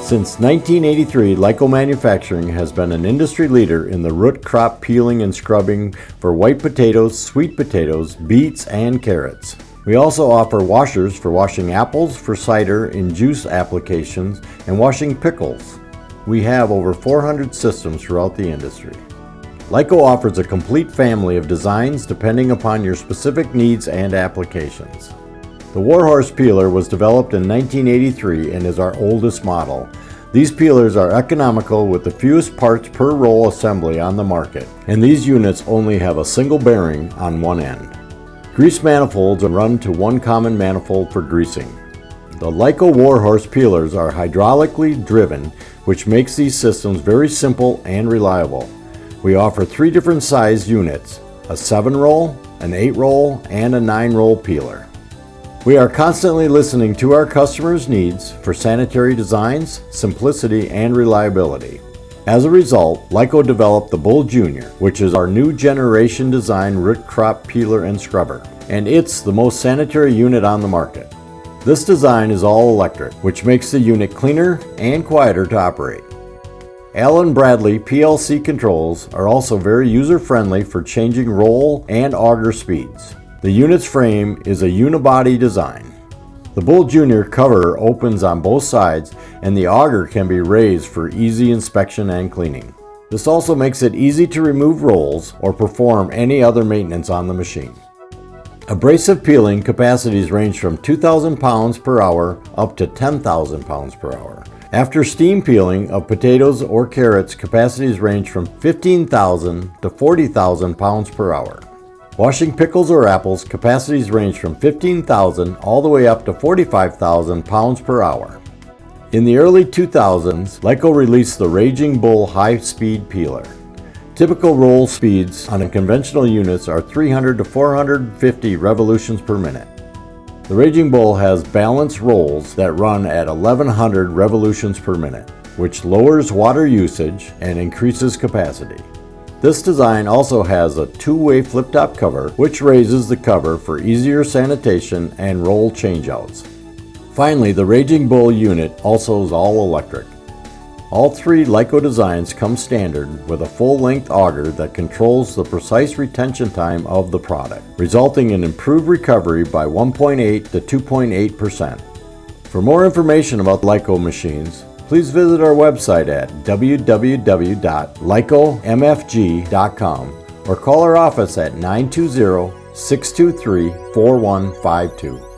Since 1983, Lyco Manufacturing has been an industry leader in the root crop peeling and scrubbing for white potatoes, sweet potatoes, beets, and carrots. We also offer washers for washing apples for cider and juice applications and washing pickles. We have over 400 systems throughout the industry. Lyco offers a complete family of designs depending upon your specific needs and applications. The Warhorse peeler was developed in 1983 and is our oldest model. These peelers are economical with the fewest parts per roll assembly on the market, and these units only have a single bearing on one end. Grease manifolds are run to one common manifold for greasing. The Lyco Warhorse peelers are hydraulically driven, which makes these systems very simple and reliable. We offer 3 different size units, a 7-roll, an 8-roll, and a 9-roll peeler. We are constantly listening to our customers' needs for sanitary designs, simplicity, and reliability. As a result, Lyco developed the Bull Jr., which is our new generation design root crop peeler and scrubber, and it's the most sanitary unit on the market. This design is all electric, which makes the unit cleaner and quieter to operate. Allen Bradley PLC controls are also very user-friendly for changing roll and auger speeds. The unit's frame is a unibody design. The Bull Jr. cover opens on both sides and the auger can be raised for easy inspection and cleaning. This also makes it easy to remove rolls or perform any other maintenance on the machine. Abrasive peeling capacities range from 2,000 pounds per hour up to 10,000 pounds per hour. After steam peeling of potatoes or carrots, capacities range from 15,000 to 40,000 pounds per hour. Washing pickles or apples, capacities range from 15,000 all the way up to 45,000 pounds per hour. In the early 2000s, Lyco released the Raging Bull high-speed peeler. Typical roll speeds on conventional units are 300 to 450 revolutions per minute. The Raging Bull has balanced rolls that run at 1100 revolutions per minute, which lowers water usage and increases capacity. This design also has a 2-way flip-top cover, which raises the cover for easier sanitation and roll changeouts. Finally, the Raging Bull unit also is all electric. All 3 Lyco designs come standard with a full-length auger that controls the precise retention time of the product, resulting in improved recovery by 1.8 to 2.8%. For more information about Lyco machines, please visit our website at www.lycomfg.com or call our office at 920-623-4152.